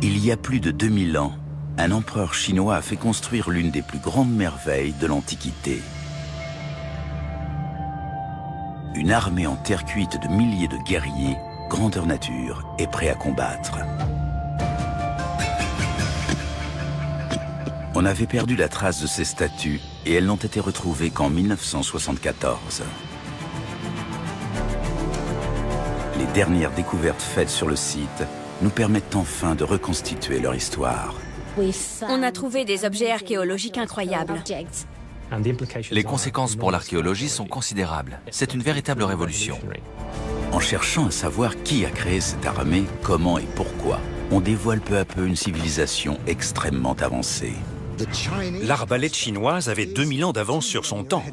Il y a plus de 2000 ans, un empereur chinois a fait construire l'une des plus grandes merveilles de l'Antiquité. Une armée en terre cuite de milliers de guerriers, grandeur nature et prêts à combattre. On avait perdu la trace de ces statues et elles n'ont été retrouvées qu'en 1974. Les dernières découvertes faites sur le site nous permettent enfin de reconstituer leur histoire. On a trouvé des objets archéologiques incroyables. Les conséquences pour l'archéologie sont considérables. C'est une véritable révolution. En cherchant à savoir qui a créé cette armée, comment et pourquoi, on dévoile peu à peu une civilisation extrêmement avancée. L'arbalète chinoise avait 2000 ans d'avance sur son temps.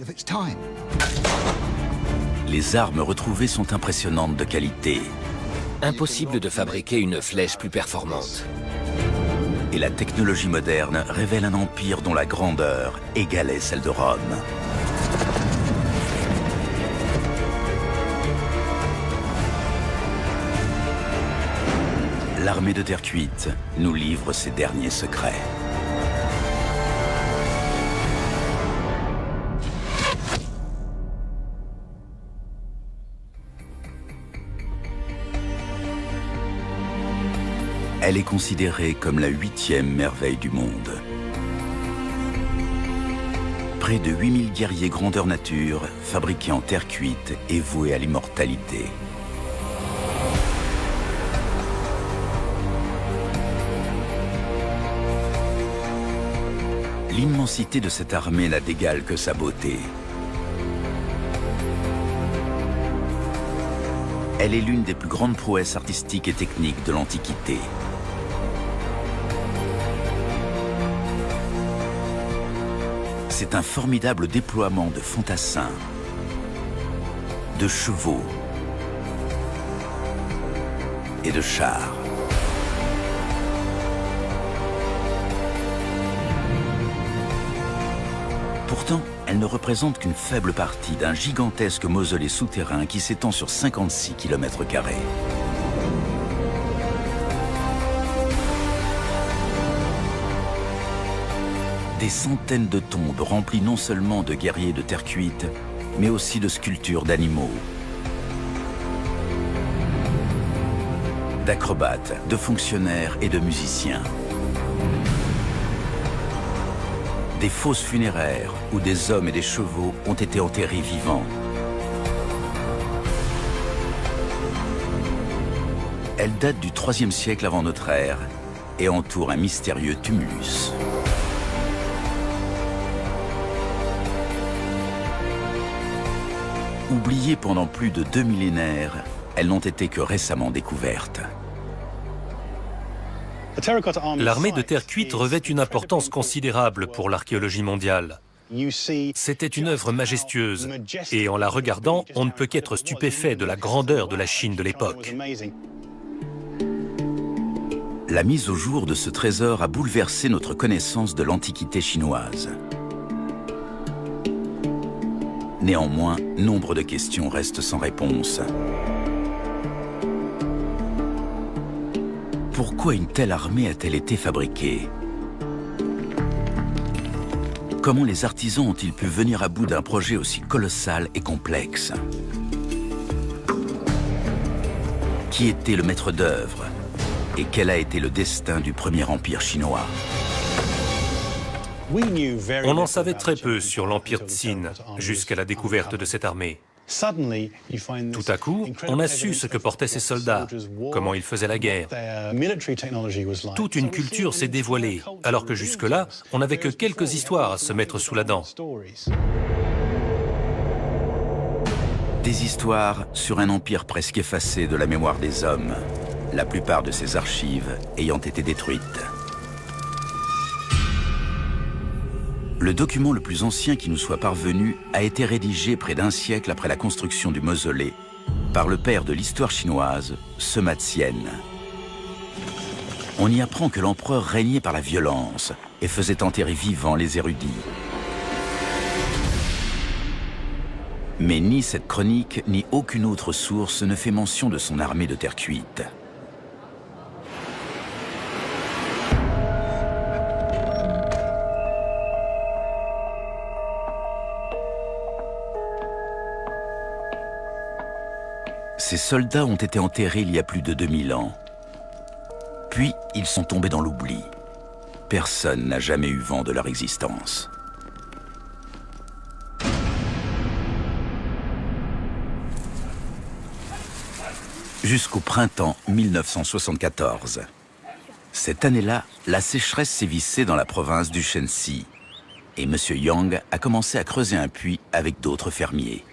Les armes retrouvées sont impressionnantes de qualité. Impossible de fabriquer une flèche plus performante. Et la technologie moderne révèle un empire dont la grandeur égalait celle de Rome. L'armée de terre cuite nous livre ses derniers secrets. Elle est considérée comme la 8e merveille du monde. Près de 8000 guerriers grandeur nature, fabriqués en terre cuite et voués à l'immortalité. L'immensité de cette armée n'a d'égal que sa beauté. Elle est l'une des plus grandes prouesses artistiques et techniques de l'Antiquité. C'est un formidable déploiement de fantassins, de chevaux et de chars. Pourtant, elle ne représente qu'une faible partie d'un gigantesque mausolée souterrain qui s'étend sur 56 km². Des centaines de tombes remplies non seulement de guerriers de terre cuite, mais aussi de sculptures d'animaux, d'acrobates, de fonctionnaires et de musiciens. Des fosses funéraires où des hommes et des chevaux ont été enterrés vivants. Elle date du IIIe siècle avant notre ère et entoure un mystérieux tumulus. Oubliées pendant plus de 2 millénaires, elles n'ont été que récemment découvertes. L'armée de terre cuite revêt une importance considérable pour l'archéologie mondiale. C'était une œuvre majestueuse, et en la regardant, on ne peut qu'être stupéfait de la grandeur de la Chine de l'époque. La mise au jour de ce trésor a bouleversé notre connaissance de l'Antiquité chinoise. Néanmoins, nombre de questions restent sans réponse. Pourquoi une telle armée a-t-elle été fabriquée? Comment les artisans ont-ils pu venir à bout d'un projet aussi colossal et complexe? Qui était le maître d'œuvre? Et quel a été le destin du premier empire chinois? On en savait très peu sur l'empire Tsin, jusqu'à la découverte de cette armée. Tout à coup, on a su ce que portaient ces soldats, comment ils faisaient la guerre. Toute une culture s'est dévoilée, alors que jusque-là, on n'avait que quelques histoires à se mettre sous la dent. Des histoires sur un empire presque effacé de la mémoire des hommes, la plupart de ses archives ayant été détruites. Le document le plus ancien qui nous soit parvenu a été rédigé près d'un siècle après la construction du mausolée par le père de l'histoire chinoise, Sima Qian. On y apprend que l'empereur régnait par la violence et faisait enterrer vivants les érudits. Mais ni cette chronique, ni aucune autre source ne fait mention de son armée de terre cuite. Ces soldats ont été enterrés il y a plus de 2000 ans. Puis, ils sont tombés dans l'oubli. Personne n'a jamais eu vent de leur existence. Jusqu'au printemps 1974. Cette année-là, la sécheresse sévissait dans la province du Shenxi. Et M. Yang a commencé à creuser un puits avec d'autres fermiers.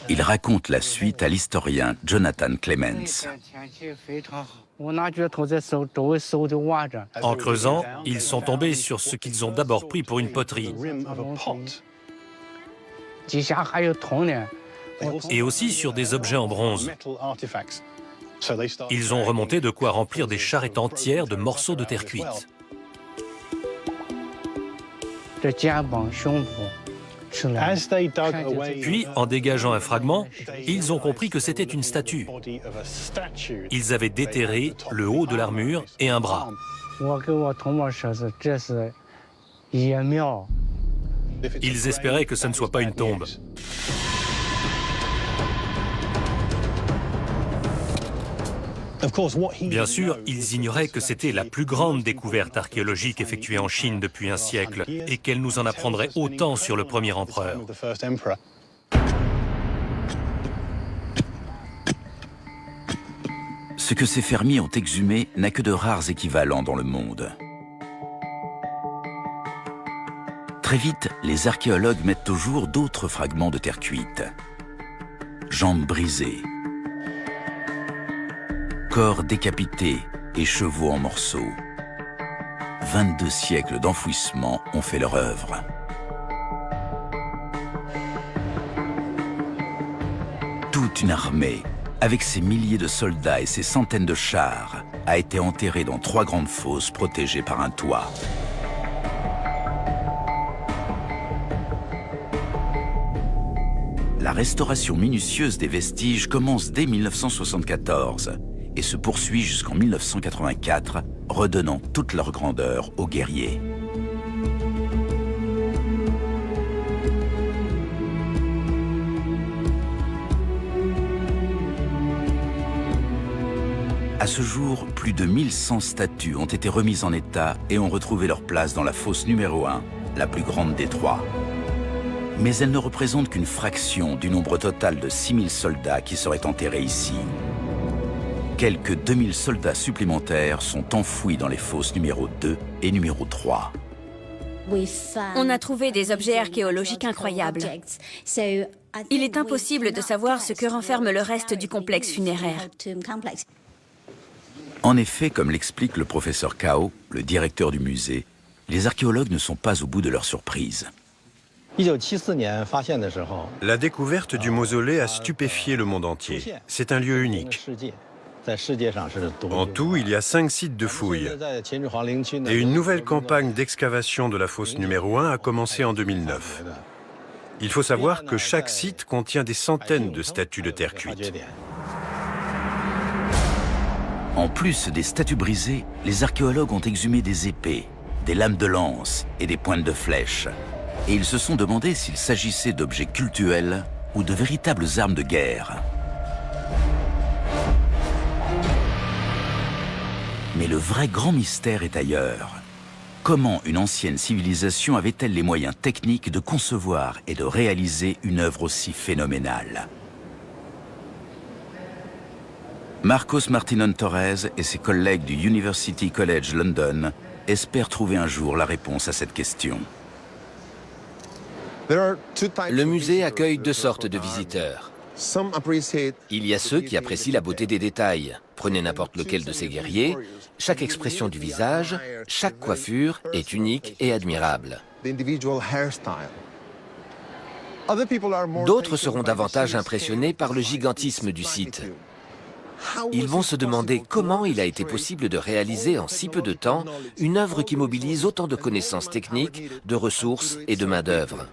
Il raconte la suite à l'historien Jonathan Clements. En creusant, ils sont tombés sur ce qu'ils ont d'abord pris pour une poterie. Et aussi sur des objets en bronze. Ils ont remonté de quoi remplir des charrettes entières de morceaux de terre cuite. Puis, en dégageant un fragment, ils ont compris que c'était une statue. Ils avaient déterré le haut de l'armure et un bras. Ils espéraient que ce ne soit pas une tombe. Bien sûr, ils ignoraient que c'était la plus grande découverte archéologique effectuée en Chine depuis un siècle et qu'elle nous en apprendrait autant sur le premier empereur. Ce que ces fermiers ont exhumé n'a que de rares équivalents dans le monde. Très vite, les archéologues mettent au jour d'autres fragments de terre cuite. Jambes brisées, corps décapités et chevaux en morceaux. 22 siècles d'enfouissement ont fait leur œuvre. Toute une armée, avec ses milliers de soldats et ses centaines de chars, a été enterrée dans 3 grandes fosses protégées par un toit. La restauration minutieuse des vestiges commence dès 1974 et se poursuit jusqu'en 1984, redonnant toute leur grandeur aux guerriers. À ce jour, plus de 1100 statues ont été remises en état et ont retrouvé leur place dans la fosse numéro 1, la plus grande des 3. Mais elles ne représentent qu'une fraction du nombre total de 6000 soldats qui seraient enterrés ici. Quelques 2000 soldats supplémentaires sont enfouis dans les fosses numéro 2 et numéro 3. On a trouvé des objets archéologiques incroyables. Il est impossible de savoir ce que renferme le reste du complexe funéraire. En effet, comme l'explique le professeur Cao, le directeur du musée, les archéologues ne sont pas au bout de leur surprise. La découverte du mausolée a stupéfié le monde entier. C'est un lieu unique. En tout, il y a 5 sites de fouilles. Et une nouvelle campagne d'excavation de la fosse numéro 1 a commencé en 2009. Il faut savoir que chaque site contient des centaines de statues de terre cuite. En plus des statues brisées, les archéologues ont exhumé des épées, des lames de lance et des pointes de flèches. Et ils se sont demandé s'il s'agissait d'objets cultuels ou de véritables armes de guerre. Mais le vrai grand mystère est ailleurs. Comment une ancienne civilisation avait-elle les moyens techniques de concevoir et de réaliser une œuvre aussi phénoménale ? Marcos Martinon Torres et ses collègues du University College London espèrent trouver un jour la réponse à cette question. Le musée accueille 2 sortes de visiteurs. Il y a ceux qui apprécient la beauté des détails. Prenez n'importe lequel de ces guerriers, chaque expression du visage, chaque coiffure est unique et admirable. D'autres seront davantage impressionnés par le gigantisme du site. Ils vont se demander comment il a été possible de réaliser en si peu de temps une œuvre qui mobilise autant de connaissances techniques, de ressources et de main-d'œuvre.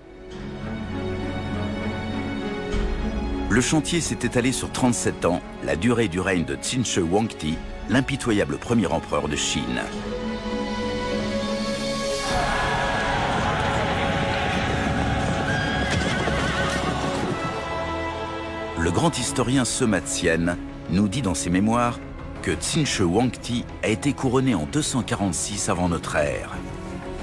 Le chantier s'est étalé sur 37 ans, la durée du règne de Qin Shi Huangdi, l'impitoyable premier empereur de Chine. le grand historien Sema Tsien nous dit dans ses mémoires que Tsinshe Wangti a été couronné en 246 avant notre ère.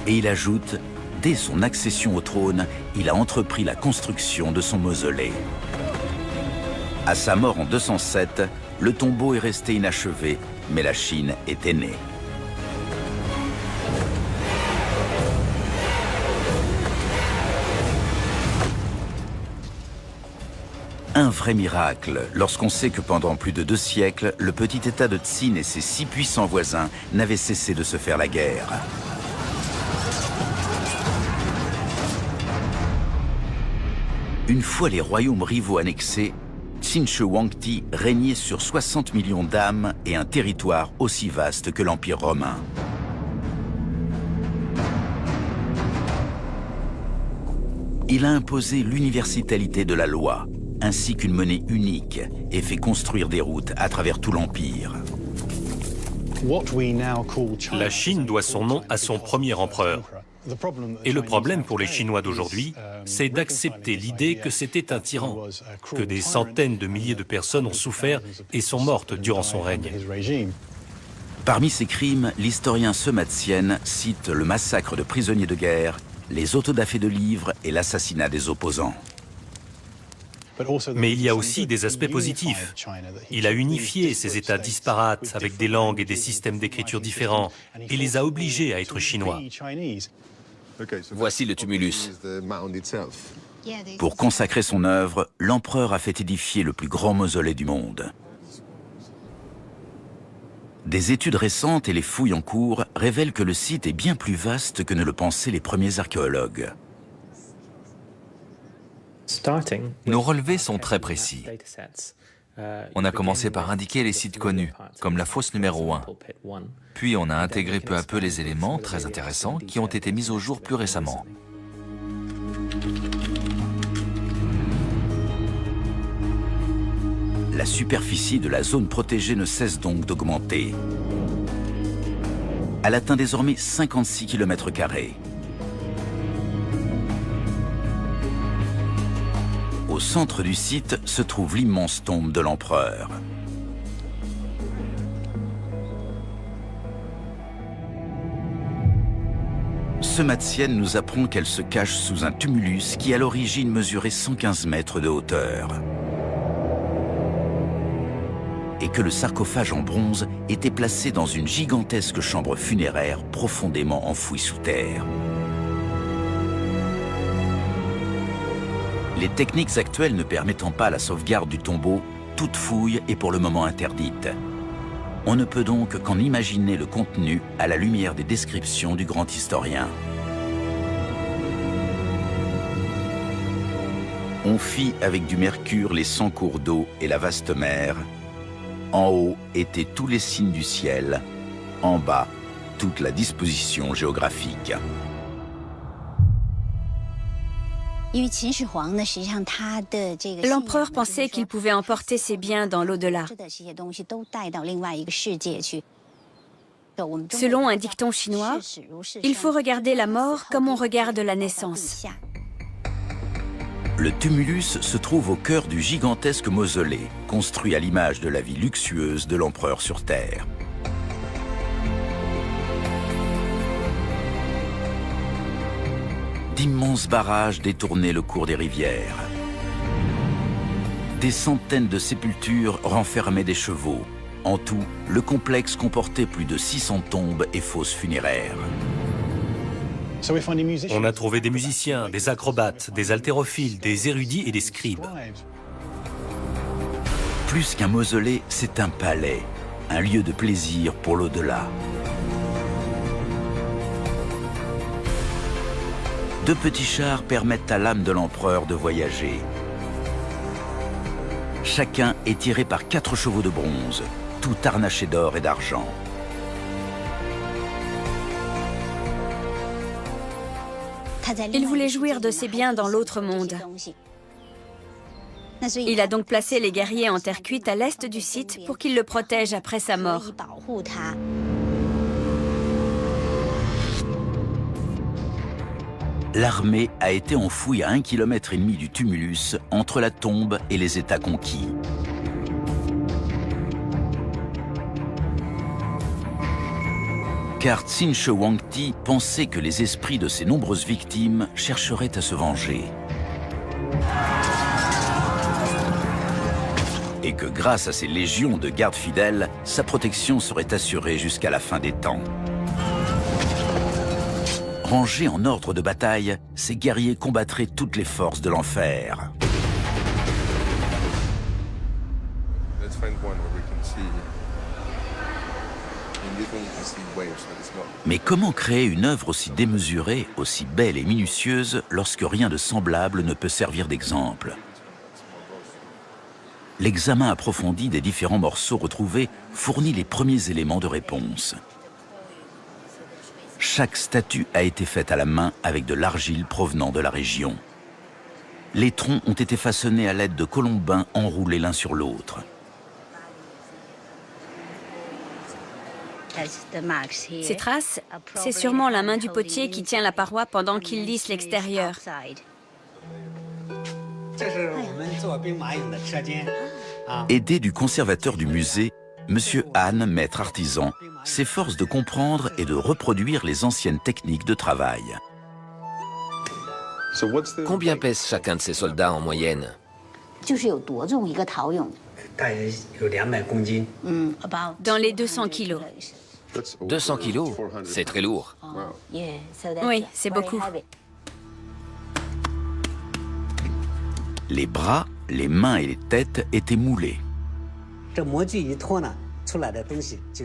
Et il ajoute, dès son accession au trône, il a entrepris la construction de son mausolée. À sa mort en 207, le tombeau est resté inachevé, mais la Chine était née. Un vrai miracle, lorsqu'on sait que pendant plus de 2 siècles, le petit État de Tsin et ses 6 puissants voisins n'avaient cessé de se faire la guerre. Une fois les royaumes rivaux annexés, Tsinshe Wangti régnait sur 60 millions d'âmes et un territoire aussi vaste que l'Empire romain. Il a imposé l'universalité de la loi, ainsi qu'une monnaie unique, et fait construire des routes à travers tout l'Empire. La Chine doit son nom à son premier empereur. Et le problème pour les Chinois d'aujourd'hui, c'est d'accepter l'idée que c'était un tyran, que des centaines de milliers de personnes ont souffert et sont mortes durant son règne. Parmi ces crimes, l'historien Sema Tsien cite le massacre de prisonniers de guerre, les autodafés de livres et l'assassinat des opposants. Mais il y a aussi des aspects positifs. Il a unifié ces États disparates avec des langues et des systèmes d'écriture différents et les a obligés à être chinois. Voici le tumulus. Pour consacrer son œuvre, l'empereur a fait édifier le plus grand mausolée du monde. Des études récentes et les fouilles en cours révèlent que le site est bien plus vaste que ne le pensaient les premiers archéologues. Nos relevés sont très précis. On a commencé par indiquer les sites connus, comme la fosse numéro 1. Puis on a intégré peu à peu les éléments très intéressants qui ont été mis au jour plus récemment. La superficie de la zone protégée ne cesse donc d'augmenter. Elle atteint désormais 56 km². Au centre du site se trouve l'immense tombe de l'empereur. Sema Tsien nous apprend qu'elle se cache sous un tumulus qui à l'origine mesurait 115 mètres de hauteur. Et que le sarcophage en bronze était placé dans une gigantesque chambre funéraire profondément enfouie sous terre. Les techniques actuelles ne permettant pas la sauvegarde du tombeau, toute fouille est pour le moment interdite. On ne peut donc qu'en imaginer le contenu à la lumière des descriptions du grand historien. On fit avec du mercure les 100 cours d'eau et la vaste mer. En haut étaient tous les signes du ciel, en bas, toute la disposition géographique. L'empereur pensait qu'il pouvait emporter ses biens dans l'au-delà. Selon un dicton chinois, il faut regarder la mort comme on regarde la naissance. Le tumulus se trouve au cœur du gigantesque mausolée, construit à l'image de la vie luxueuse de l'empereur sur Terre. D'immenses barrages détournaient le cours des rivières. Des centaines de sépultures renfermaient des chevaux. En tout, le complexe comportait plus de 600 tombes et fosses funéraires. On a trouvé des musiciens, des acrobates, des haltérophiles, des érudits et des scribes. Plus qu'un mausolée, c'est un palais, un lieu de plaisir pour l'au-delà. 2 petits chars permettent à l'âme de l'empereur de voyager. Chacun est tiré par 4 chevaux de bronze, tout harnachés d'or et d'argent. Il voulait jouir de ses biens dans l'autre monde. Il a donc placé les guerriers en terre cuite à l'est du site pour qu'ils le protègent après sa mort. l'armée a été enfouie à 1,5 km du tumulus entre la tombe et les États conquis. Car Tsin Shwe Wangti pensait que les esprits de ses nombreuses victimes chercheraient à se venger. Et que grâce à ses légions de gardes fidèles, sa protection serait assurée jusqu'à la fin des temps. Rangés en ordre de bataille, ces guerriers combattraient toutes les forces de l'enfer. Mais comment créer une œuvre aussi démesurée, aussi belle et minutieuse, lorsque rien de semblable ne peut servir d'exemple? L'examen approfondi des différents morceaux retrouvés fournit les premiers éléments de réponse. Chaque statue a été faite à la main avec de l'argile provenant de la région. Les troncs ont été façonnés à l'aide de colombins enroulés l'un sur l'autre. Ces traces, c'est sûrement la main du potier qui tient la paroi pendant qu'il lisse l'extérieur. Aidé du conservateur du musée, M. Han, maître artisan, s'efforce de comprendre et de reproduire les anciennes techniques de travail. Combien pèse chacun de ces soldats en moyenne? Dans les 200 kilos. 200 kilos, c'est très lourd. Oui, c'est beaucoup. Les bras, les mains et les têtes étaient moulés.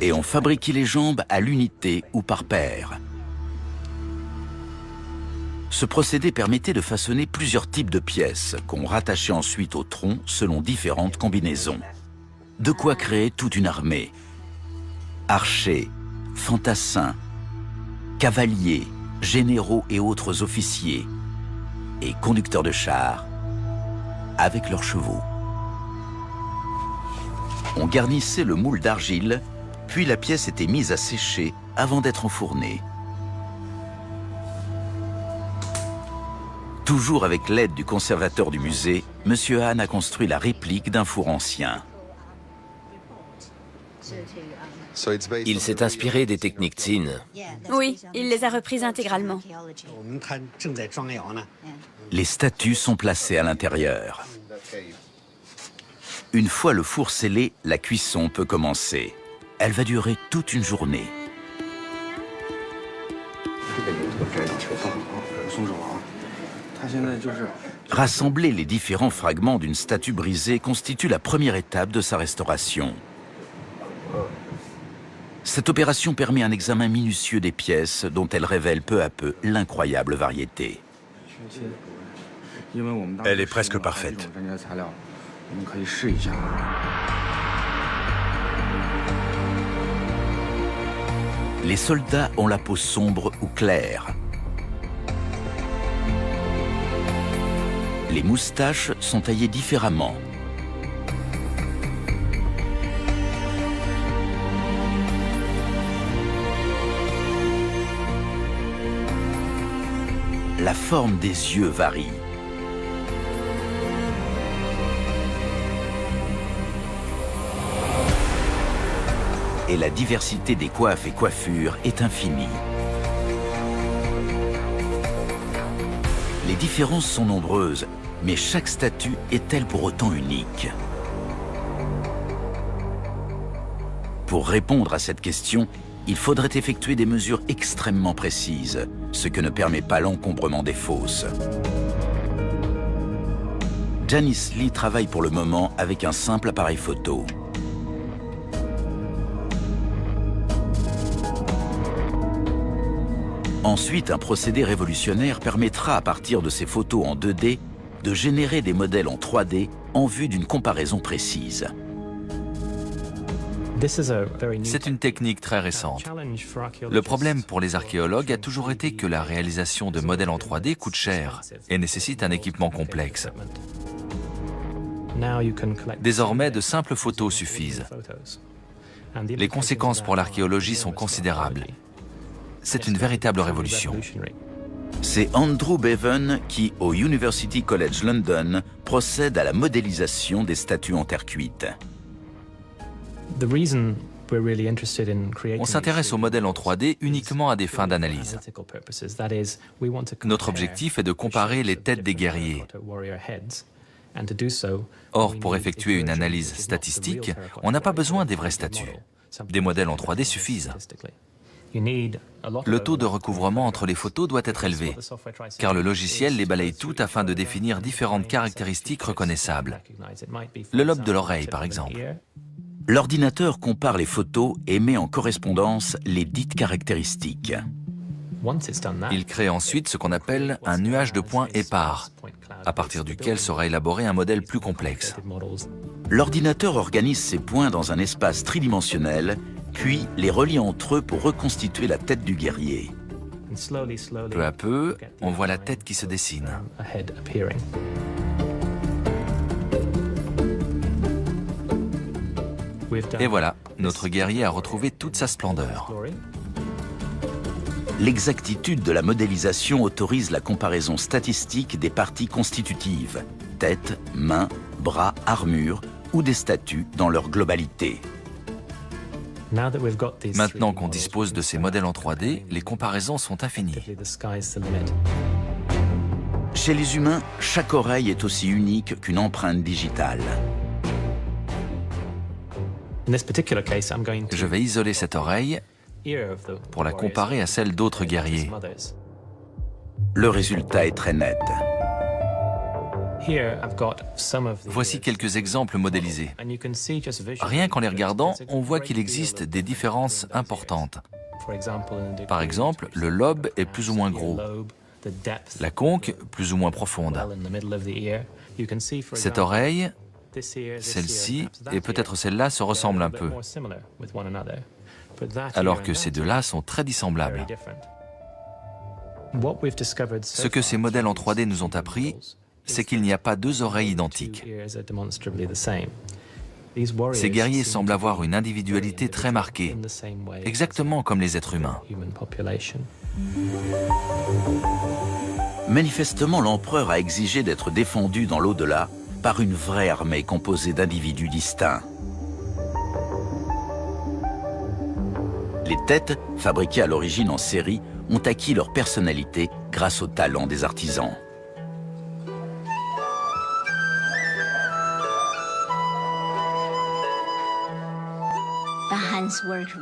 Et on fabriquait les jambes à l'unité ou par paire. Ce procédé permettait de façonner plusieurs types de pièces qu'on rattachait ensuite au tronc selon différentes combinaisons. De quoi créer toute une armée. Archers, fantassins, cavaliers, généraux et autres officiers, et conducteurs de chars, avec leurs chevaux. On garnissait le moule d'argile, puis la pièce était mise à sécher avant d'être enfournée. Toujours avec l'aide du conservateur du musée, M. Han a construit la réplique d'un four ancien. Il s'est inspiré des techniques Tsin. Oui, il les a reprises intégralement. Les statues sont placées à l'intérieur. Une fois le four scellé, la cuisson peut commencer. Elle va durer toute une journée. Rassembler les différents fragments d'une statue brisée constitue la première étape de sa restauration. Cette opération permet un examen minutieux des pièces dont elle révèle peu à peu l'incroyable variété. Elle est presque parfaite. Les soldats ont la peau sombre ou claire. Les moustaches sont taillées différemment. La forme des yeux varie. Et la diversité des coiffes et coiffures est infinie. Les différences sont nombreuses, mais chaque statue est-elle pour autant unique? Pour répondre à cette question, il faudrait effectuer des mesures extrêmement précises, ce que ne permet pas l'encombrement des fosses. Janice Lee travaille pour le moment avec un simple appareil photo. Ensuite, un procédé révolutionnaire permettra à partir de ces photos en 2D de générer des modèles en 3D en vue d'une comparaison précise. C'est une technique très récente. Le problème pour les archéologues a toujours été que la réalisation de modèles en 3D coûte cher et nécessite un équipement complexe. Désormais, de simples photos suffisent. Les conséquences pour l'archéologie sont considérables. C'est une véritable révolution. C'est Andrew Bevan qui, au University College London, procède à la modélisation des statues en terre cuite. On s'intéresse aux modèles en 3D uniquement à des fins d'analyse. Notre objectif est de comparer les têtes des guerriers. Or, pour effectuer une analyse statistique, on n'a pas besoin des vraies statues. Des modèles en 3D suffisent. Le taux de recouvrement entre les photos doit être élevé, car le logiciel les balaye toutes afin de définir différentes caractéristiques reconnaissables. Le lobe de l'oreille, par exemple. L'ordinateur compare les photos et met en correspondance les dites caractéristiques. Il crée ensuite ce qu'on appelle un nuage de points épars, à partir duquel sera élaboré un modèle plus complexe. L'ordinateur organise ces points dans un espace tridimensionnel, puis les relie entre eux pour reconstituer la tête du guerrier. Peu à peu, on voit la tête qui se dessine. Et voilà, notre guerrier a retrouvé toute sa splendeur. L'exactitude de la modélisation autorise la comparaison statistique des parties constitutives, tête, mains, bras, armure ou des statues dans leur globalité. Maintenant qu'on dispose de ces modèles en 3D, les comparaisons sont infinies. Chez les humains, chaque oreille est aussi unique qu'une empreinte digitale. Je vais isoler cette oreille pour la comparer à celle d'autres guerriers. Le résultat est très net. Voici quelques exemples modélisés. Rien qu'en les regardant, on voit qu'il existe des différences importantes. Par exemple, le lobe est plus ou moins gros, la conque plus ou moins profonde. Cette oreille, celle-ci et peut-être celle-là se ressemblent un peu, alors que ces deux-là sont très dissemblables. Ce que ces modèles en 3D nous ont appris, c'est qu'il n'y a pas deux oreilles identiques. Ces guerriers semblent avoir une individualité très marquée, exactement comme les êtres humains. Manifestement, l'empereur a exigé d'être défendu dans l'au-delà par une vraie armée composée d'individus distincts. Les têtes, fabriquées à l'origine en série, ont acquis leur personnalité grâce au talent des artisans.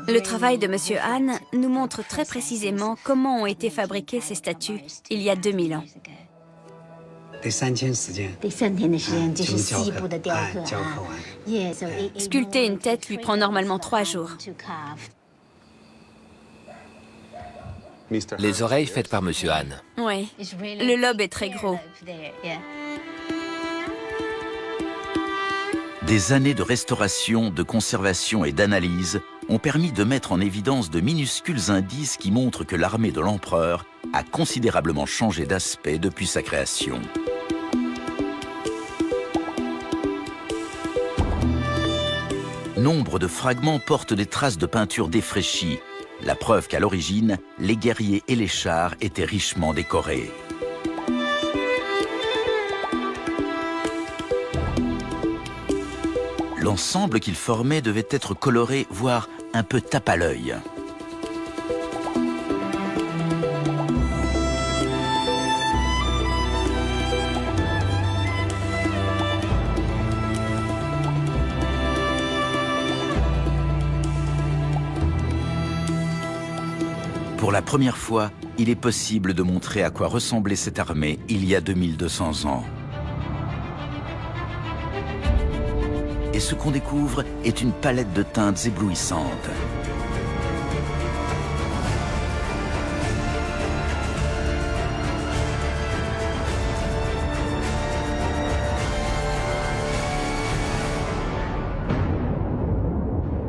Le travail de M. Han nous montre très précisément comment ont été fabriquées ces statues il y a 2000 ans. Sculpter une tête lui prend normalement 3 jours. Les oreilles faites par M. Han. Oui, le lobe est très gros. Des années de restauration, de conservation et d'analyse ont permis de mettre en évidence de minuscules indices qui montrent que l'armée de l'empereur a considérablement changé d'aspect depuis sa création. Nombre de fragments portent des traces de peinture défraîchie, la preuve qu'à l'origine, les guerriers et les chars étaient richement décorés. L'ensemble qu'ils formaient devait être coloré, voire un peu tape à l'œil. Pour la première fois, il est possible de montrer à quoi ressemblait cette armée il y a 2200 ans. Et ce qu'on découvre est une palette de teintes éblouissantes.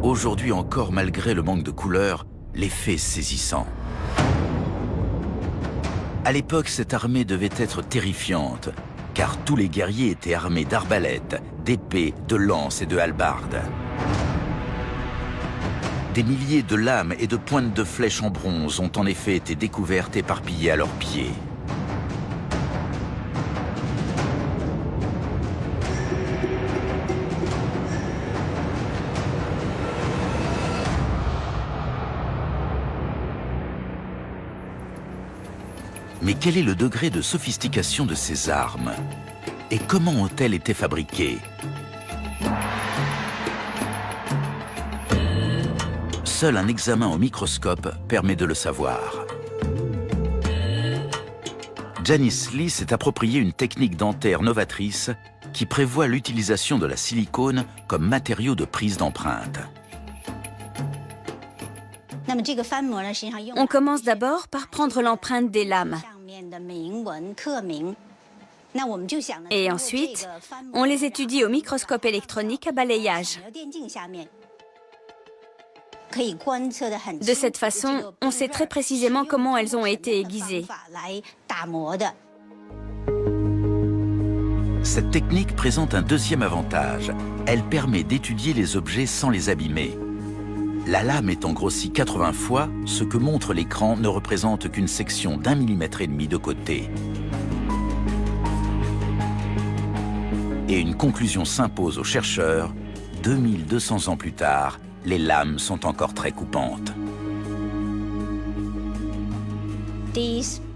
Aujourd'hui encore, malgré le manque de couleurs, l'effet est saisissant. À l'époque, cette armée devait être terrifiante, car tous les guerriers étaient armés d'arbalètes, d'épées, de lances et de hallebardes. Des milliers de lames et de pointes de flèches en bronze ont en effet été découvertes éparpillées à leurs pieds. Mais quel est le degré de sophistication de ces armes? Et comment ont-elles été fabriquées? Seul un examen au microscope permet de le savoir. Janice Lee s'est approprié une technique dentaire novatrice qui prévoit l'utilisation de la silicone comme matériau de prise d'empreinte. On commence d'abord par prendre l'empreinte des lames. Et ensuite, on les étudie au microscope électronique à balayage. De cette façon, on sait très précisément comment elles ont été aiguisées. Cette technique présente un deuxième avantage. Elle permet d'étudier les objets sans les abîmer. La lame étant grossie 80 fois, ce que montre l'écran ne représente qu'une section d'1,5 mm de côté. Et une conclusion s'impose aux chercheurs. 2200 ans plus tard, les lames sont encore très coupantes.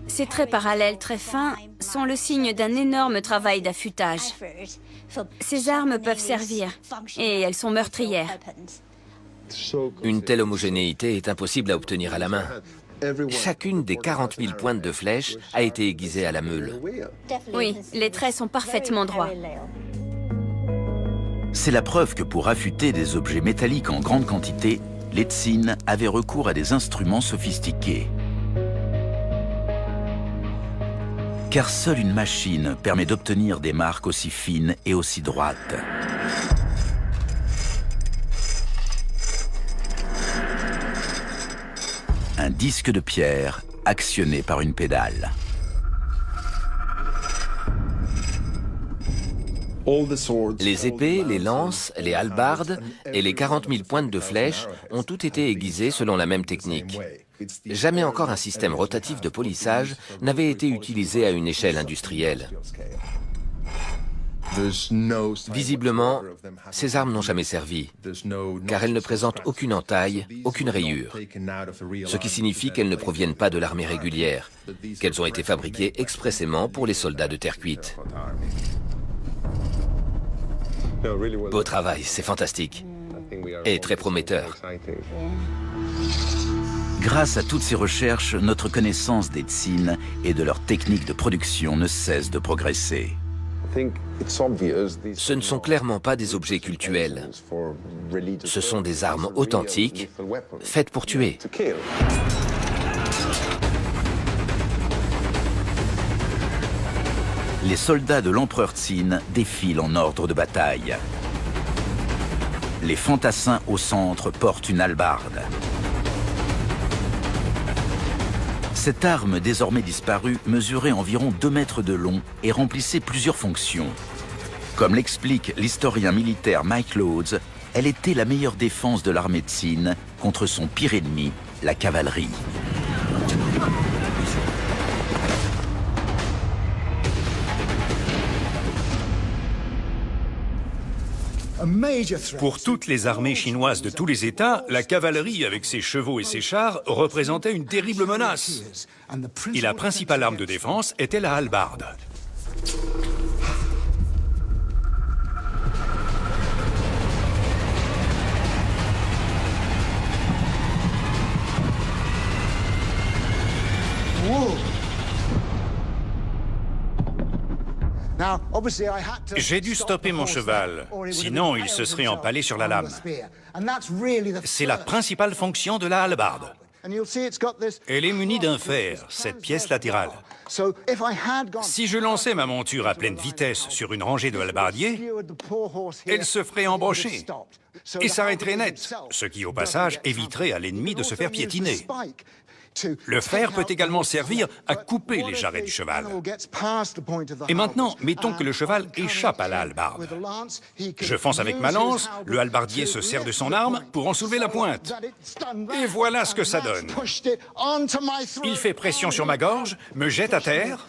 Ces traits parallèles très fins sont le signe d'un énorme travail d'affûtage. Ces armes peuvent servir, et elles sont meurtrières. Une telle homogénéité est impossible à obtenir à la main. Chacune des 40 000 pointes de flèche a été aiguisée à la meule. Oui, les traits sont parfaitement droits. C'est la preuve que pour affûter des objets métalliques en grande quantité, les Tsin avaient recours à des instruments sophistiqués. Car seule une machine permet d'obtenir des marques aussi fines et aussi droites. Un disque de pierre actionné par une pédale. Les épées, les lances, les hallebardes et les 40 000 pointes de flèches ont toutes été aiguisées selon la même technique. Jamais encore un système rotatif de polissage n'avait été utilisé à une échelle industrielle. Visiblement, ces armes n'ont jamais servi, car elles ne présentent aucune entaille, aucune rayure, ce qui signifie qu'elles ne proviennent pas de l'armée régulière, qu'elles ont été fabriquées expressément pour les soldats de terre cuite. Beau travail, c'est fantastique et très prometteur. Grâce à toutes ces recherches, notre connaissance des Tsin et de leurs techniques de production ne cesse de progresser. Ce ne sont clairement pas des objets cultuels. Ce sont des armes authentiques, faites pour tuer. Les soldats de l'empereur Tsin défilent en ordre de bataille. Les fantassins au centre portent une hallebarde. Cette arme, désormais disparue, mesurait environ 2 mètres de long et remplissait plusieurs fonctions. Comme l'explique l'historien militaire Mike Lodes, elle était la meilleure défense de l'armée Tsin contre son pire ennemi, la cavalerie. Pour toutes les armées chinoises de tous les États, la cavalerie avec ses chevaux et ses chars représentait une terrible menace. Et la principale arme de défense était la hallebarde. J'ai dû stopper mon cheval, sinon il se serait empalé sur la lame. C'est la principale fonction de la hallebarde. Elle est munie d'un fer, cette pièce latérale. Si je lançais ma monture à pleine vitesse sur une rangée de hallebardiers, elle se ferait embrocher et s'arrêterait net, ce qui au passage éviterait à l'ennemi de se faire piétiner. Le fer peut également servir à couper les jarrets du cheval. Et maintenant, mettons que le cheval échappe à la hallebarde. Je fonce avec ma lance, le hallebardier se sert de son arme pour en soulever la pointe. Et voilà ce que ça donne. Il fait pression sur ma gorge, me jette à terre,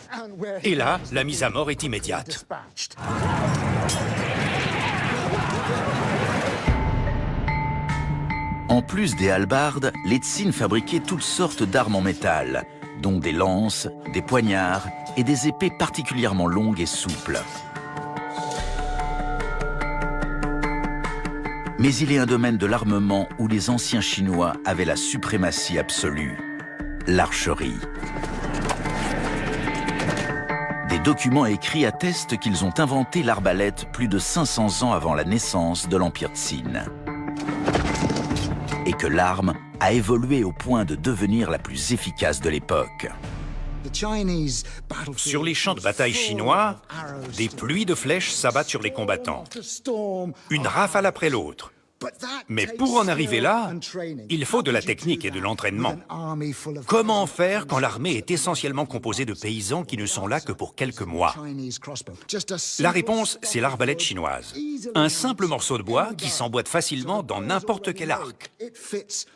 et là, la mise à mort est immédiate. En plus des hallebardes, les Tsin fabriquaient toutes sortes d'armes en métal, dont des lances, des poignards et des épées particulièrement longues et souples. Mais il est un domaine de l'armement où les anciens Chinois avaient la suprématie absolue, l'archerie. Des documents écrits attestent qu'ils ont inventé l'arbalète plus de 500 ans avant la naissance de l'Empire Tsin. Et que l'arme a évolué au point de devenir la plus efficace de l'époque. Sur les champs de bataille chinois, des pluies de flèches s'abattent sur les combattants, une rafale après l'autre. Mais pour en arriver là, il faut de la technique et de l'entraînement. Comment faire quand l'armée est essentiellement composée de paysans qui ne sont là que pour quelques mois? La réponse, c'est l'arbalète chinoise. Un simple morceau de bois qui s'emboîte facilement dans n'importe quel arc.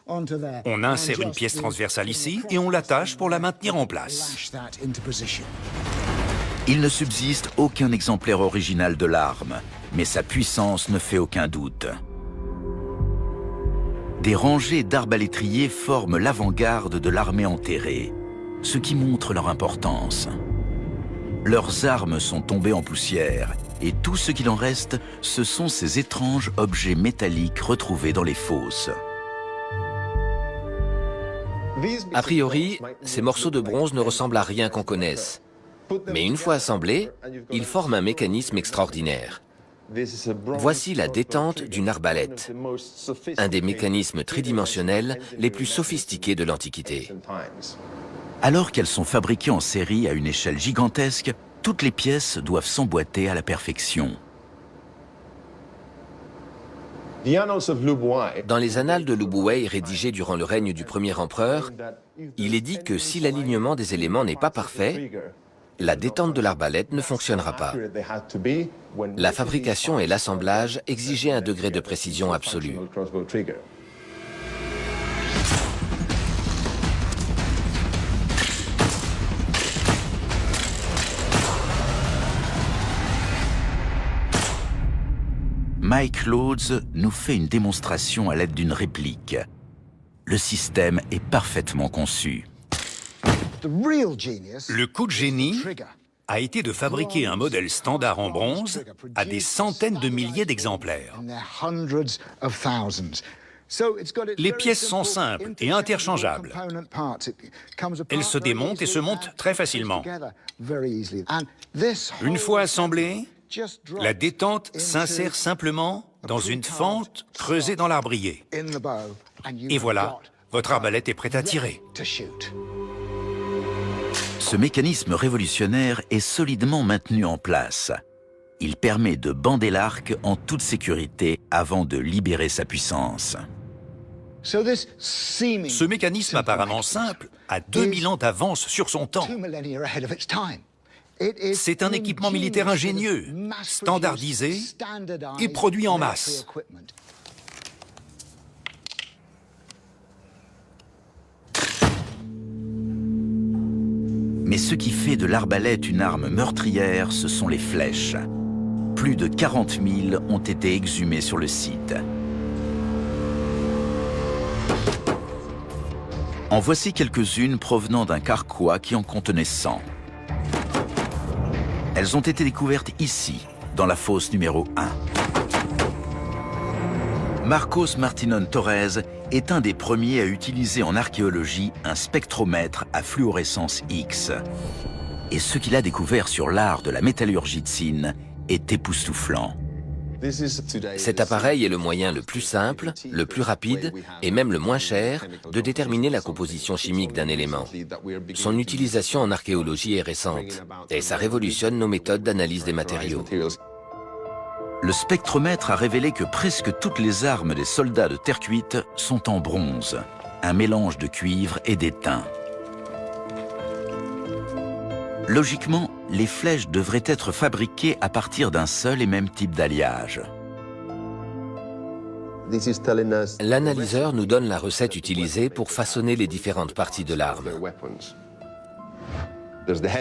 On insère une pièce transversale ici et on l'attache pour la maintenir en place. Il ne subsiste aucun exemplaire original de l'arme, mais sa puissance ne fait aucun doute. Des rangées d'arbalétriers forment l'avant-garde de l'armée enterrée, ce qui montre leur importance. Leurs armes sont tombées en poussière, et tout ce qu'il en reste, ce sont ces étranges objets métalliques retrouvés dans les fosses. A priori, ces morceaux de bronze ne ressemblent à rien qu'on connaisse. Mais une fois assemblés, ils forment un mécanisme extraordinaire. Voici la détente d'une arbalète, un des mécanismes tridimensionnels les plus sophistiqués de l'Antiquité. Alors qu'elles sont fabriquées en série à une échelle gigantesque, toutes les pièces doivent s'emboîter à la perfection. Dans les annales de Lubuwei rédigées durant le règne du premier empereur, il est dit que si l'alignement des éléments n'est pas parfait, la détente de l'arbalète ne fonctionnera pas. La fabrication et l'assemblage exigeaient un degré de précision absolue. Mike Lodes nous fait une démonstration à l'aide d'une réplique. Le système est parfaitement conçu. Le coup de génie a été de fabriquer un modèle standard en bronze à des centaines de milliers d'exemplaires. Les pièces sont simples et interchangeables. Elles se démontent et se montent très facilement. Une fois assemblées, la détente s'insère simplement dans une fente creusée dans l'arbrier. Et voilà, votre arbalète est prête à tirer. Ce mécanisme révolutionnaire est solidement maintenu en place. Il permet de bander l'arc en toute sécurité avant de libérer sa puissance. Ce mécanisme apparemment simple a 2000 ans d'avance sur son temps. C'est un équipement militaire ingénieux, standardisé et produit en masse. Mais ce qui fait de l'arbalète une arme meurtrière, ce sont les flèches. Plus de 40 000 ont été exhumées sur le site. En voici quelques-unes provenant d'un carquois qui en contenait 100. Elles ont été découvertes ici, dans la fosse numéro 1. Marcos Martinon Torres est un des premiers à utiliser en archéologie un spectromètre à fluorescence X. Et ce qu'il a découvert sur l'art de la métallurgie Tsin est époustouflant. Cet appareil est le moyen le plus simple, le plus rapide et même le moins cher de déterminer la composition chimique d'un élément. Son utilisation en archéologie est récente et ça révolutionne nos méthodes d'analyse des matériaux. Le spectromètre a révélé que presque toutes les armes des soldats de terre cuite sont en bronze, un mélange de cuivre et d'étain. Logiquement, les flèches devraient être fabriquées à partir d'un seul et même type d'alliage. L'analyseur nous donne la recette utilisée pour façonner les différentes parties de l'arme.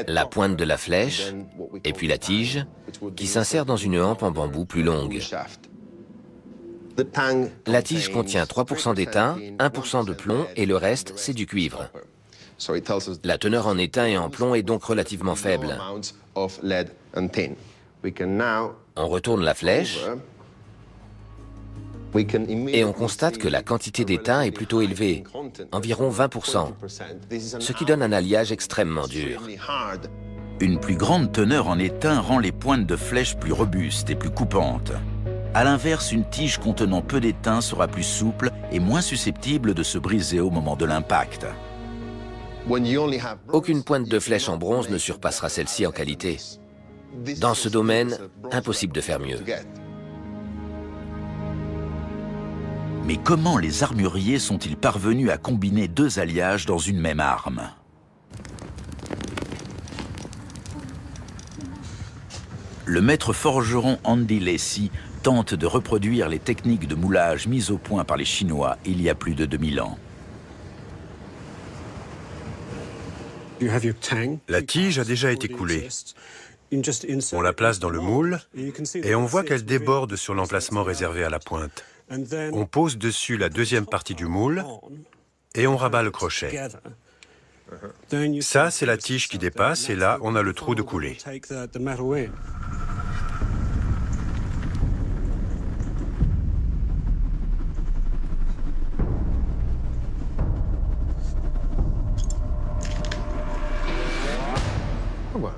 La pointe de la flèche, et puis la tige, qui s'insère dans une hampe en bambou plus longue. La tige contient 3% d'étain, 1% de plomb et le reste, c'est du cuivre. La teneur en étain et en plomb est donc relativement faible. On retourne la flèche et on constate que la quantité d'étain est plutôt élevée, environ 20%, ce qui donne un alliage extrêmement dur. Une plus grande teneur en étain rend les pointes de flèche plus robustes et plus coupantes. A l'inverse, une tige contenant peu d'étain sera plus souple et moins susceptible de se briser au moment de l'impact. Aucune pointe de flèche en bronze ne surpassera celle-ci en qualité. Dans ce domaine, impossible de faire mieux. Mais comment les armuriers sont-ils parvenus à combiner deux alliages dans une même arme? Le maître forgeron Andy Lacey tente de reproduire les techniques de moulage mises au point par les Chinois il y a plus de 2000 ans. La tige a déjà été coulée. On la place dans le moule et on voit qu'elle déborde sur l'emplacement réservé à la pointe. On pose dessus la deuxième partie du moule et on rabat le crochet. Ça, c'est la tige qui dépasse et là, on a le trou de coulée.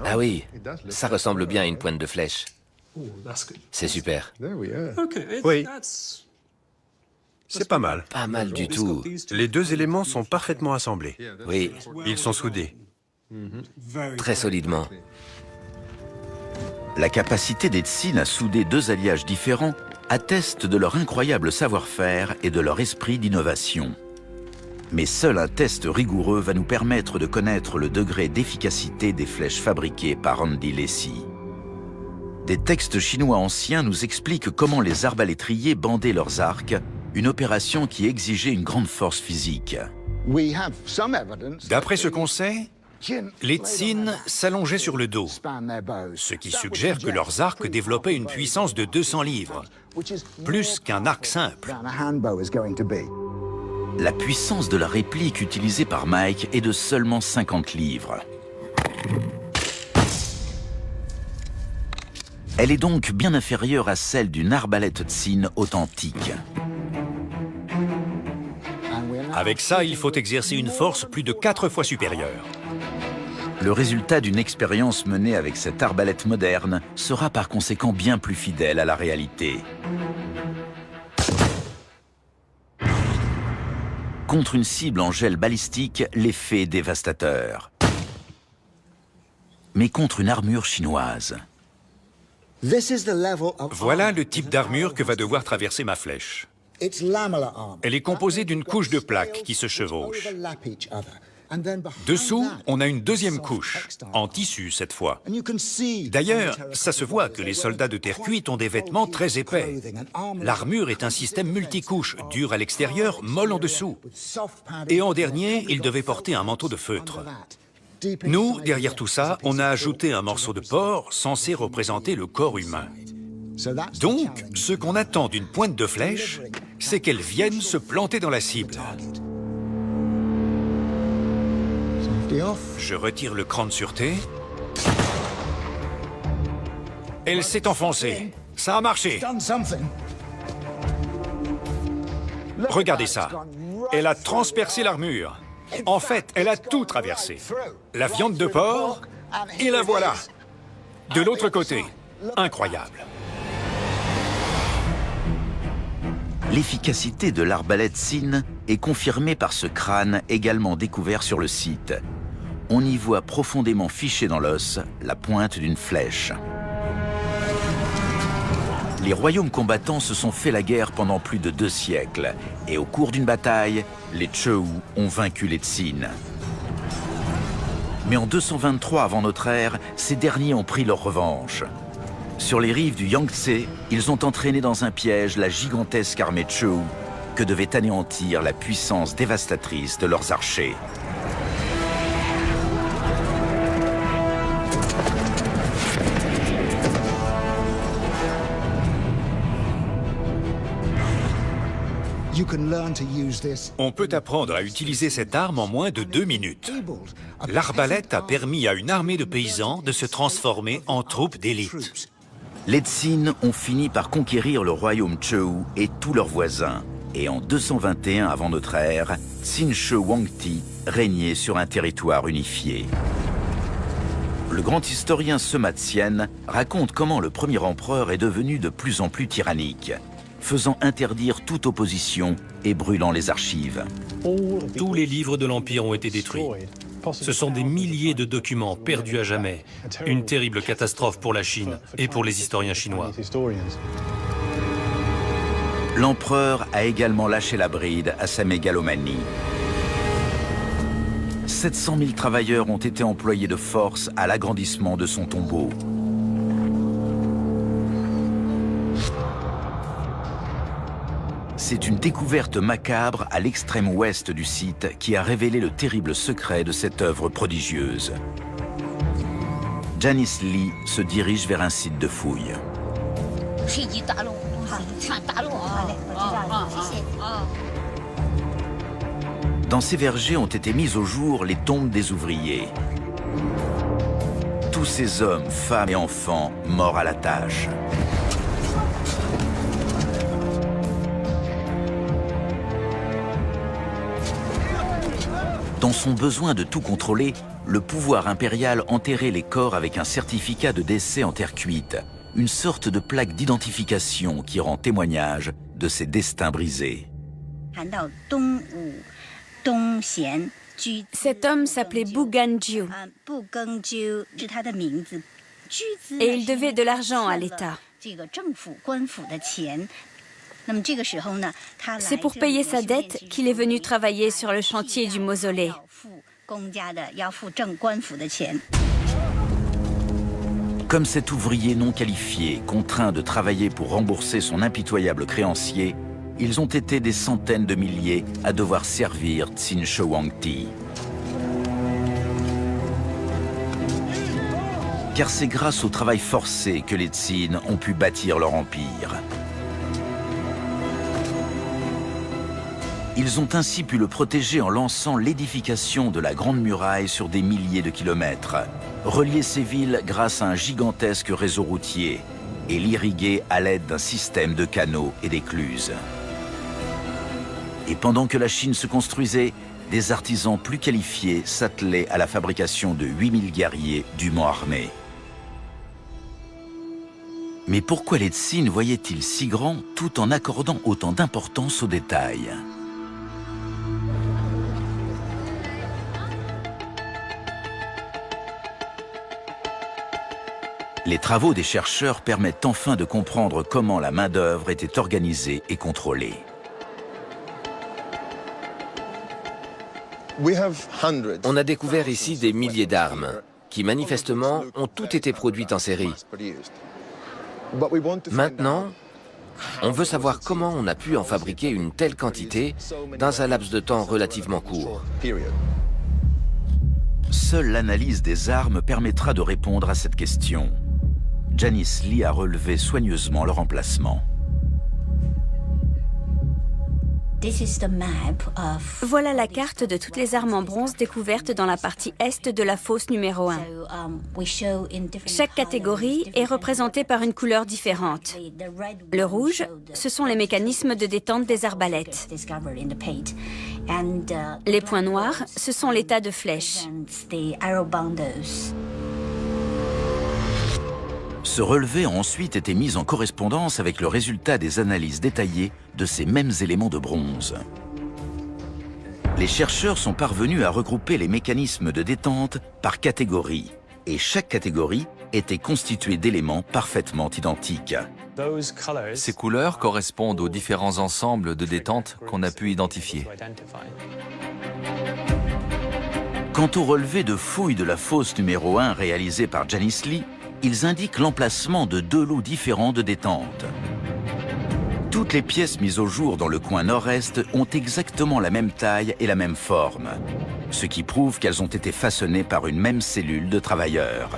Ah oui, ça ressemble bien à une pointe de flèche. C'est super. Oui. C'est pas mal. Pas mal du tout. Les deux éléments sont parfaitement assemblés. Oui, Ils sont soudés. très solidement. La capacité des Tsin à souder deux alliages différents atteste de leur incroyable savoir-faire et de leur esprit d'innovation. Mais seul un test rigoureux va nous permettre de connaître le degré d'efficacité des flèches fabriquées par Andy Lacey. Des textes chinois anciens nous expliquent comment les arbalétriers bandaient leurs arcs, une opération qui exigeait une grande force physique. D'après ce qu'on sait, les Tsin s'allongeaient sur le dos, ce qui suggère que leurs arcs développaient une puissance de 200 livres, plus qu'un arc simple. La puissance de la réplique utilisée par Mike est de seulement 50 livres. Elle est donc bien inférieure à celle d'une arbalète Tsin authentique. Avec ça, il faut exercer une force plus de 4 fois supérieure. Le résultat d'une expérience menée avec cette arbalète moderne sera par conséquent bien plus fidèle à la réalité. Contre une cible en gel balistique, l'effet est dévastateur. Mais contre une armure chinoise. Voilà le type d'armure que va devoir traverser ma flèche. Elle est composée d'une couche de plaques qui se chevauchent. Dessous, on a une deuxième couche, en tissu cette fois. D'ailleurs, ça se voit que les soldats de terre cuite ont des vêtements très épais. L'armure est un système multicouche, dur à l'extérieur, molle en dessous. Et en dernier, ils devaient porter un manteau de feutre. Nous, derrière tout ça, on a ajouté un morceau de porc censé représenter le corps humain. Donc, ce qu'on attend d'une pointe de flèche, c'est qu'elle vienne se planter dans la cible. Je retire le cran de sûreté. Elle s'est enfoncée. Ça a marché. Regardez ça. Elle a transpercé l'armure. En fait, elle a tout traversé. La viande de porc, et la voilà. De l'autre côté. Incroyable. L'efficacité de l'arbalète Tsin est confirmée par ce crâne également découvert sur le site. On y voit profondément fichée dans l'os la pointe d'une flèche. Les royaumes combattants se sont fait la guerre pendant plus de 2 siècles et au cours d'une bataille, les Chou ont vaincu les Tsin. Mais en 223 avant notre ère, ces derniers ont pris leur revanche. Sur les rives du Yangtze, ils ont entraîné dans un piège la gigantesque armée Chou que devait anéantir la puissance dévastatrice de leurs archers. On peut apprendre à utiliser cette arme en moins de 2 minutes. L'arbalète a permis à une armée de paysans de se transformer en troupes d'élite. Les Tsin ont fini par conquérir le royaume Chou et tous leurs voisins. Et en 221 avant notre ère, Tsin Shi Huangdi régnait sur un territoire unifié. Le grand historien Sima Qian raconte comment le premier empereur est devenu de plus en plus tyrannique, faisant interdire toute opposition et brûlant les archives. Tous les livres de l'Empire ont été détruits. Ce sont des milliers de documents perdus à jamais. Une terrible catastrophe pour la Chine et pour les historiens chinois. L'empereur a également lâché la bride à sa mégalomanie. 700 000 travailleurs ont été employés de force à l'agrandissement de son tombeau. C'est une découverte macabre à l'extrême ouest du site qui a révélé le terrible secret de cette œuvre prodigieuse. Janice Lee se dirige vers un site de fouilles. Dans ces vergers ont été mises au jour les tombes des ouvriers. Tous ces hommes, femmes et enfants morts à la tâche. Dans son besoin de tout contrôler, le pouvoir impérial enterrait les corps avec un certificat de décès en terre cuite, une sorte de plaque d'identification qui rend témoignage de ces destins brisés. Cet homme s'appelait Bu Ganjiu et il devait de l'argent à l'État. C'est pour payer sa dette qu'il est venu travailler sur le chantier du mausolée. Comme cet ouvrier non qualifié, contraint de travailler pour rembourser son impitoyable créancier, ils ont été des centaines de milliers à devoir servir Tsin Shi Huangdi. Car c'est grâce au travail forcé que les Tsin ont pu bâtir leur empire. Ils ont ainsi pu le protéger en lançant l'édification de la Grande Muraille sur des milliers de kilomètres, relier ces villes grâce à un gigantesque réseau routier et l'irriguer à l'aide d'un système de canaux et d'écluses. Et pendant que la Chine se construisait, des artisans plus qualifiés s'attelaient à la fabrication de 8000 guerriers dûment armés. Mais pourquoi les Tsin voyaient-ils si grand tout en accordant autant d'importance aux détails ? Les travaux des chercheurs permettent enfin de comprendre comment la main-d'œuvre était organisée et contrôlée. On a découvert ici des milliers d'armes, qui manifestement ont toutes été produites en série. Maintenant, on veut savoir comment on a pu en fabriquer une telle quantité dans un laps de temps relativement court. Seule l'analyse des armes permettra de répondre à cette question. Janice Lee a relevé soigneusement leur emplacement. Voilà la carte de toutes les armes en bronze découvertes dans la partie est de la fosse numéro 1. Chaque catégorie est représentée par une couleur différente. Le rouge, ce sont les mécanismes de détente des arbalètes. Les points noirs, ce sont les tas de flèches. Ce relevé a ensuite été mis en correspondance avec le résultat des analyses détaillées de ces mêmes éléments de bronze. Les chercheurs sont parvenus à regrouper les mécanismes de détente par catégorie, et chaque catégorie était constituée d'éléments parfaitement identiques. Ces couleurs correspondent aux différents ensembles de détente qu'on a pu identifier. Quant au relevé de fouilles de la fosse numéro 1 réalisé par Janice Lee, ils indiquent l'emplacement de 2 lots différents de détente. Toutes les pièces mises au jour dans le coin nord-est ont exactement la même taille et la même forme, ce qui prouve qu'elles ont été façonnées par une même cellule de travailleurs.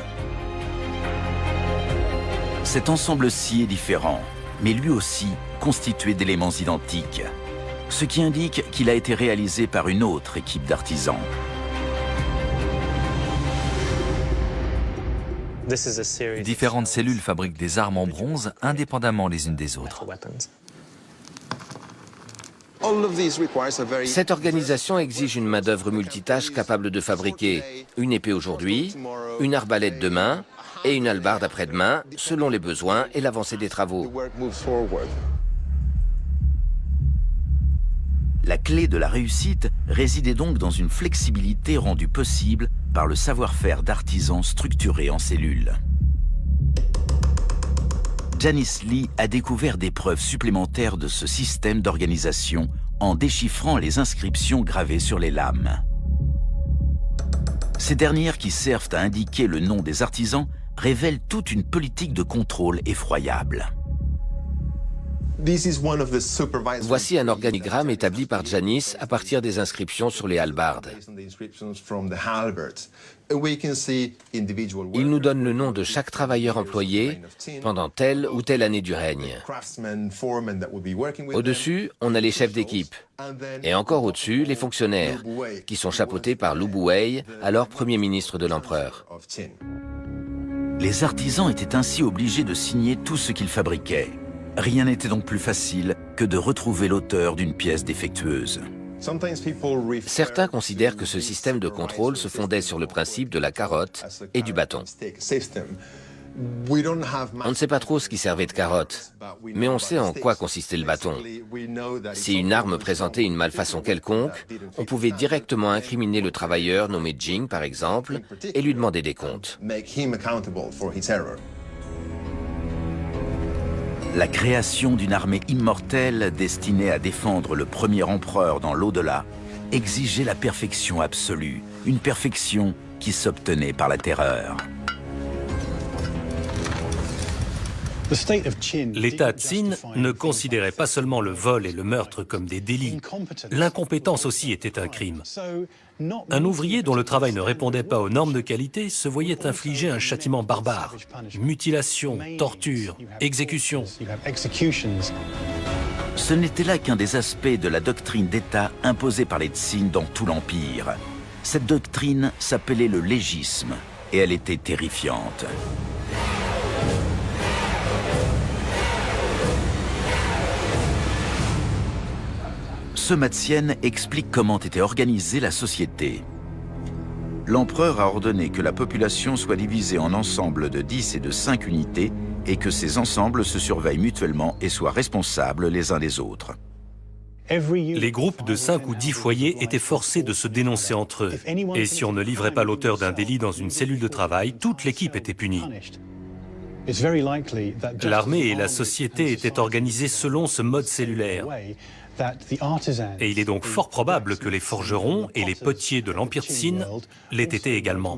Cet ensemble-ci est différent, mais lui aussi constitué d'éléments identiques. ce qui indique qu'il a été réalisé par une autre équipe d'artisans. Différentes cellules fabriquent des armes en bronze indépendamment les unes des autres. Cette organisation exige une main-d'œuvre multitâche capable de fabriquer une épée aujourd'hui, une arbalète demain et une hallebarde après-demain, selon les besoins et l'avancée des travaux. La clé de la réussite résidait donc dans une flexibilité rendue possible par le savoir-faire d'artisans structurés en cellules. Janice Lee a découvert des preuves supplémentaires de ce système d'organisation en déchiffrant les inscriptions gravées sur les lames. Ces dernières, qui servent à indiquer le nom des artisans, révèlent toute une politique de contrôle effroyable. Voici un organigramme établi par Janice à partir des inscriptions sur les hallebardes. Il nous donne le nom de chaque travailleur employé pendant telle ou telle année du règne. Au-dessus, on a les chefs d'équipe. Et encore au-dessus, les fonctionnaires, qui sont chapeautés par Lu Buwei, alors Premier ministre de l'empereur. Les artisans étaient ainsi obligés de signer tout ce qu'ils fabriquaient. Rien n'était donc plus facile que de retrouver l'auteur d'une pièce défectueuse. Certains considèrent que ce système de contrôle se fondait sur le principe de la carotte et du bâton. On ne sait pas trop ce qui servait de carotte, mais on sait en quoi consistait le bâton. Si une arme présentait une malfaçon quelconque, on pouvait directement incriminer le travailleur nommé Jing, par exemple, et lui demander des comptes. La création d'une armée immortelle destinée à défendre le premier empereur dans l'au-delà exigeait la perfection absolue, une perfection qui s'obtenait par la terreur. L'État Qin ne considérait pas seulement le vol et le meurtre comme des délits. L'incompétence aussi était un crime. Un ouvrier dont le travail ne répondait pas aux normes de qualité se voyait infliger un châtiment barbare. Mutilation, torture, exécution. Ce n'était là qu'un des aspects de la doctrine d'État imposée par les Qin dans tout l'Empire. Cette doctrine s'appelait le légisme et elle était terrifiante. Sima Qian explique comment était organisée la société. L'empereur a ordonné que la population soit divisée en ensembles de 10 et de 5 unités et que ces ensembles se surveillent mutuellement et soient responsables les uns des autres. Les groupes de 5 ou 10 foyers étaient forcés de se dénoncer entre eux. Et si on ne livrait pas l'auteur d'un délit dans une cellule de travail, toute l'équipe était punie. L'armée et la société étaient organisées selon ce mode cellulaire. Et il est donc fort probable que les forgerons et les potiers de l'Empire Qin l'aient été également.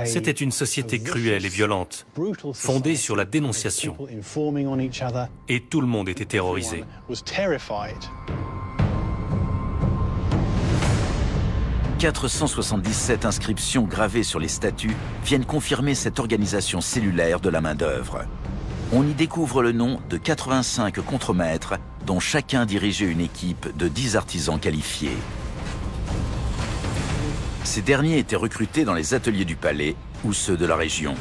C'était une société cruelle et violente, fondée sur la dénonciation. Et tout le monde était terrorisé. « 477 inscriptions gravées sur les statues viennent confirmer cette organisation cellulaire de la main-d'œuvre. On y découvre le nom de 85 contremaîtres, dont chacun dirigeait une équipe de 10 artisans qualifiés. Ces derniers étaient recrutés dans les ateliers du palais ou ceux de la région.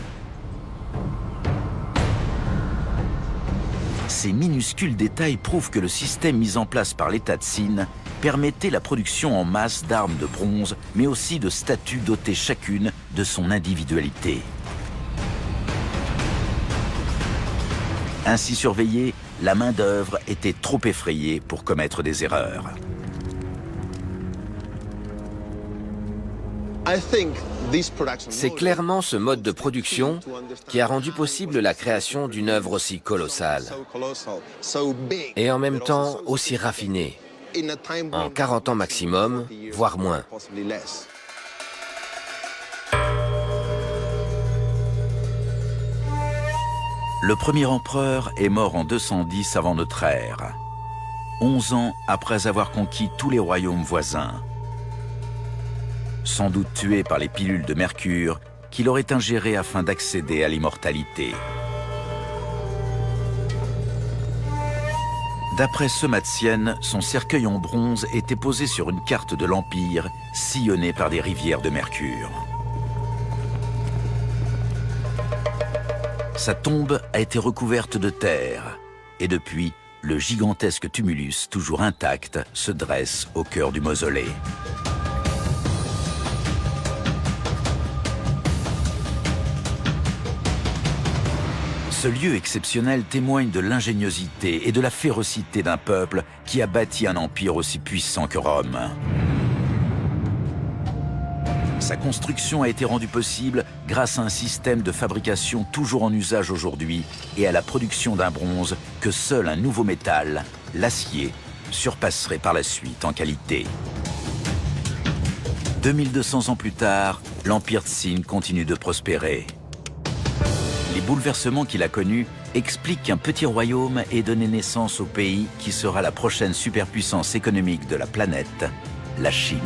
Ces minuscules détails prouvent que le système mis en place par l'État Qin permettait la production en masse d'armes de bronze, mais aussi de statues dotées chacune de son individualité. Ainsi surveillée, la main-d'œuvre était trop effrayée pour commettre des erreurs. C'est clairement ce mode de production qui a rendu possible la création d'une œuvre aussi colossale et en même temps aussi raffinée, en 40 ans maximum, voire moins. Le premier empereur est mort en 210 avant notre ère, 11 ans après avoir conquis tous les royaumes voisins. Sans doute tué par les pilules de mercure qu'il aurait ingérées afin d'accéder à l'immortalité. D'après Sematsienne, son cercueil en bronze était posé sur une carte de l'Empire, sillonnée par des rivières de mercure. Sa tombe a été recouverte de terre, et depuis, le gigantesque tumulus, toujours intact, se dresse au cœur du mausolée. Ce lieu exceptionnel témoigne de l'ingéniosité et de la férocité d'un peuple qui a bâti un empire aussi puissant que Rome. Sa construction a été rendue possible grâce à un système de fabrication toujours en usage aujourd'hui et à la production d'un bronze que seul un nouveau métal, l'acier, surpasserait par la suite en qualité. 2200 ans plus tard, l'Empire Tsin continue de prospérer. Les bouleversements qu'il a connus expliquent qu'un petit royaume ait donné naissance au pays qui sera la prochaine superpuissance économique de la planète, la Chine.